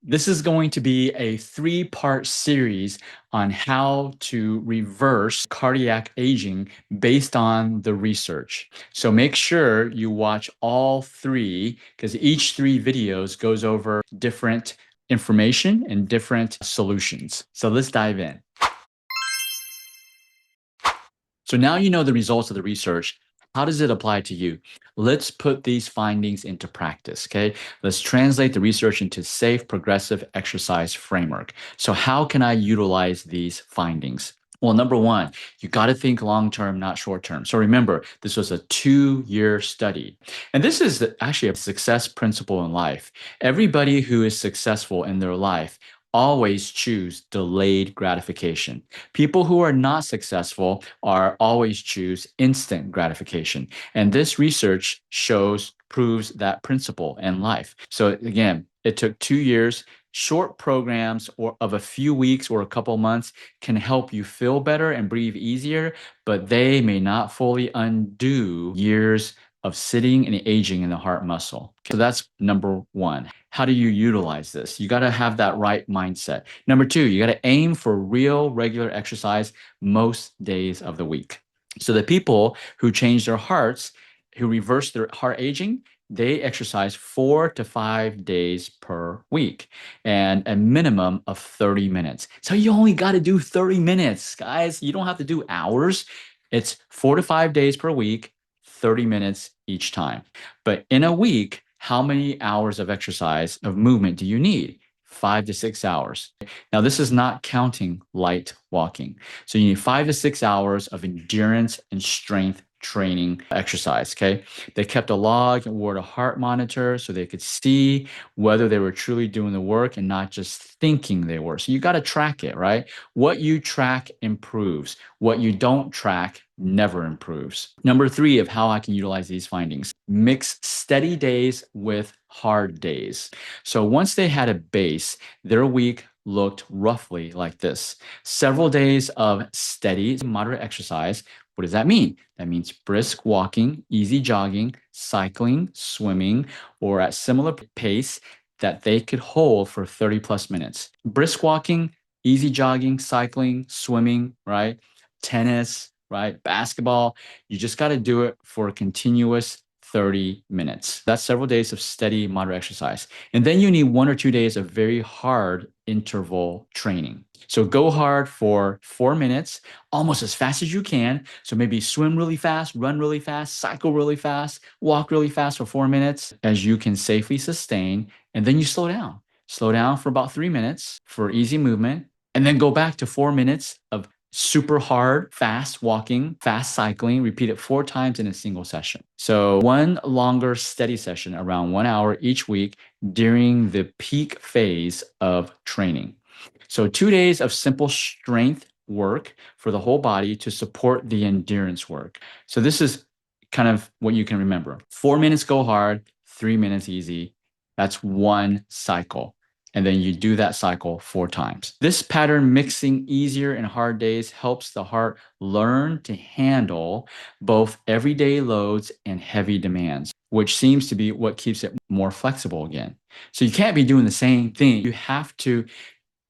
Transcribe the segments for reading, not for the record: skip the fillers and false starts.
This is going to be a three-part series on how to reverse cardiac aging based on the research. So make sure you watch all three because each three videos goes over different information and different solutions. So let's dive in. So now you know the results of the research. How does it apply to you? Let's put these findings into practice, okay? Let's translate the research into safe, progressive exercise framework. So how can I utilize these findings? Well, number one, you got to think long term, not short term. So remember, this was a 2-year study. And this is actually a success principle in life. Everybody who is successful in their life always choose delayed gratification. People who are not successful are always choose instant gratification. And this research proves that principle in life. So again, it took 2 years. Short programs or of a few weeks or a couple months can help you feel better and breathe easier, but they may not fully undo years of sitting and aging in the heart muscle. So that's number one. How do you utilize this? You got to have that right mindset. Number two, you got to aim for real regular exercise most days of the week. So the people who change their hearts, who reverse their heart aging, they exercise 4 to 5 days per week and a minimum of 30 minutes. So you only got to do 30 minutes, guys. You don't have to do hours. It's 4 to 5 days per week, 30 minutes each time. But in a week, how many hours of exercise, of movement do you need? 5 to 6 hours. Now, this is not counting light walking. So you need 5 to 6 hours of endurance and strength training exercise, okay? They kept a log and wore a heart monitor so they could see whether they were truly doing the work and not just thinking they were. So you got to track it, right? What you track improves. What you don't track never improves. Number three of how I can utilize these findings, mix steady days with hard days. So once they had a base, their week looked roughly like this. Several days of steady, moderate exercise. What does that mean? That means brisk walking, easy jogging, cycling, swimming, or at similar pace that they could hold for 30 plus minutes. Brisk walking, easy jogging, cycling, swimming, right? Tennis, right? Basketball. You just got to do it for a continuous 30 minutes. That's several days of steady, moderate exercise. And then you need 1 or 2 days of very hard interval training. So go hard for 4 minutes, almost as fast as you can. So maybe swim really fast, run really fast, cycle really fast, walk really fast for 4 minutes as you can safely sustain. And then you slow down. Slow down for about 3 minutes for easy movement. And then go back to 4 minutes of super hard, fast walking, fast cycling, repeat it 4 times in a single session. So one longer steady session around 1 hour each week during the peak phase of training. So 2 days of simple strength work for the whole body to support the endurance work. So this is kind of what you can remember. 4 minutes go hard, 3 minutes easy. That's one cycle. And then you do that cycle 4 times. This pattern, mixing easier and hard days, helps the heart learn to handle both everyday loads and heavy demands, which seems to be what keeps it more flexible again. So you can't be doing the same thing. You have to,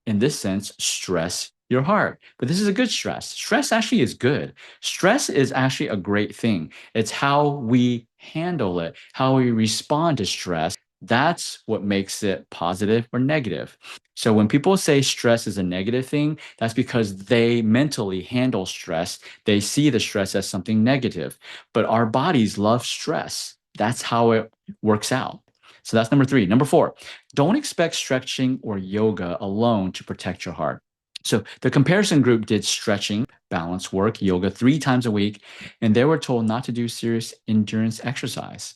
in this sense, stress your heart. But this is a good stress. Stress actually is good. Stress is actually a great thing. It's how we handle it, how we respond to stress. That's what makes it positive or negative. So when people say stress is a negative thing, that's because they mentally handle stress. They see the stress as something negative. But our bodies love stress. That's how it works out. So that's number 3. Number 4, don't expect stretching or yoga alone to protect your heart. So the comparison group did stretching, balance work, yoga 3 times a week, and they were told not to do serious endurance exercise.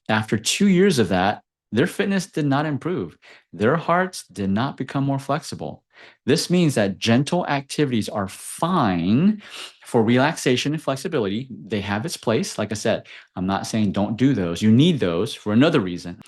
After 2 years of that, their fitness did not improve. Their hearts did not become more flexible. This means that gentle activities are fine for relaxation and flexibility. They have its place. Like I said, I'm not saying don't do those. You need those for another reason.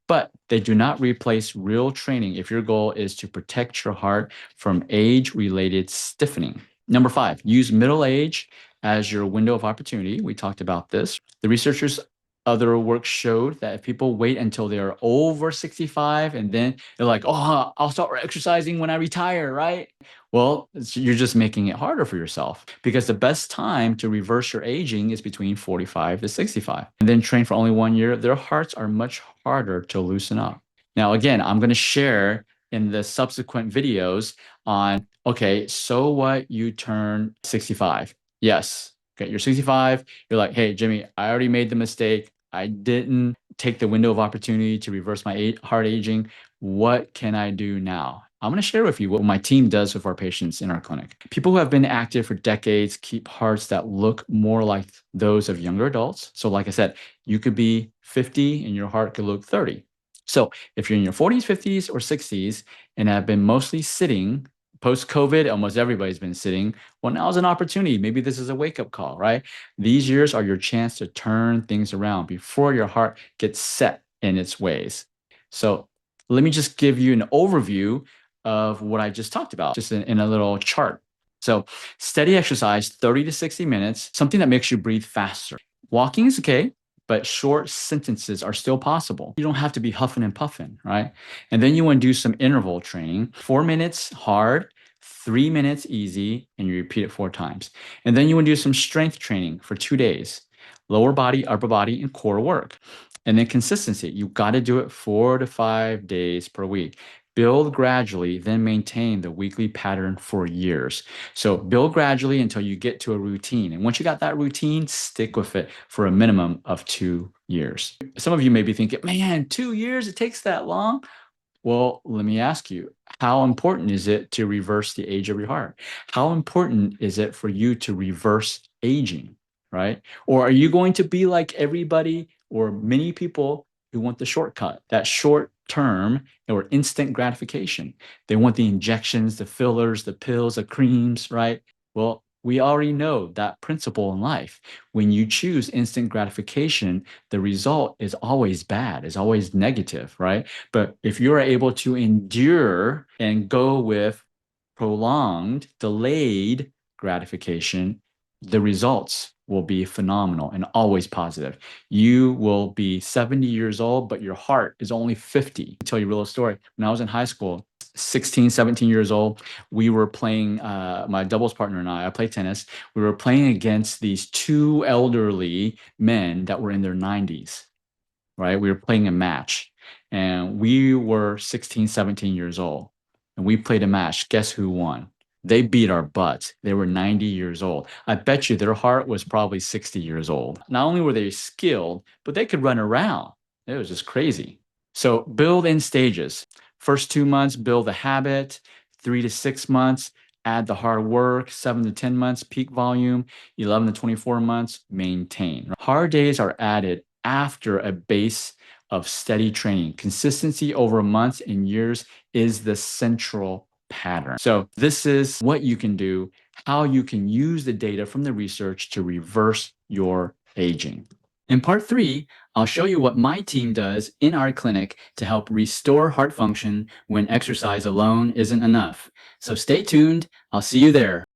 But they do not replace real training if your goal is to protect your heart from age-related stiffening. Number 5, use middle age as your window of opportunity. We talked about this. The researchers Other work showed that if people wait until they're over 65 and then they're like, oh, I'll start exercising when I retire, right? Well, you're just making it harder for yourself because the best time to reverse your aging is between 45 to 65. And then train for only 1 year, their hearts are much harder to loosen up. Now, again, I'm going to share in the subsequent videos on, okay, so what, you turn 65. Yes. Okay, you're 65. You're like, hey, Jimmy, I already made the mistake. I didn't take the window of opportunity to reverse my heart aging. What can I do now? I'm going to share with you what my team does with our patients in our clinic. People who have been active for decades keep hearts that look more like those of younger adults. So, like I said, you could be 50 and your heart could look 30. So, if you're in your 40s, 50s, or 60s and have been mostly sitting, post-COVID, almost everybody's been sitting. Well, now's an opportunity. Maybe this is a wake-up call, right? These years are your chance to turn things around before your heart gets set in its ways. So let me just give you an overview of what I just talked about, just in a little chart. So steady exercise, 30 to 60 minutes, something that makes you breathe faster. Walking is okay, but short sentences are still possible. You don't have to be huffing and puffing, right? And then you want to do some interval training, 4 minutes hard, 3 minutes easy, and you repeat it 4 times. And then you want to do some strength training for 2 days, lower body, upper body, and core work. And then consistency. You got to do it 4 to 5 days per week. Build gradually, then maintain the weekly pattern for years. So build gradually until you get to a routine. And once you got that routine, stick with it for a minimum of 2 years. Some of you may be thinking, man, 2 years, it takes that long? Well, let me ask you, how important is it to reverse the age of your heart? How important is it for you to reverse aging, right? Or are you going to be like everybody or many people who want the shortcut, that short term or instant gratification? They want the injections, the fillers, the pills, the creams, right? Well, we already know that principle in life. When you choose instant gratification, the result is always bad, is always negative, right? But if you're able to endure and go with prolonged, delayed gratification, the results will be phenomenal and always positive. You will be 70 years old, but your heart is only 50. I'll tell you a real story. When I was in high school, 16, 17 years old, we were playing, my doubles partner and I played tennis. We were playing against these 2 elderly men that were in their 90s, right? We were playing a match and we were 16, 17 years old and we played a match. Guess who won? They beat our butts. They were 90 years old. I bet you their heart was probably 60 years old. Not only were they skilled, but they could run around. It was just crazy. So build in stages. First 2 months, build the habit. 3 to 6 months, add the hard work. 7 to 10 months, peak volume. 11 to 24 months, maintain. Hard days are added after a base of steady training. Consistency over months and years is the central pattern. So this is what you can do, how you can use the data from the research to reverse your aging. In part 3, I'll show you what my team does in our clinic to help restore heart function when exercise alone isn't enough. So stay tuned. I'll see you there.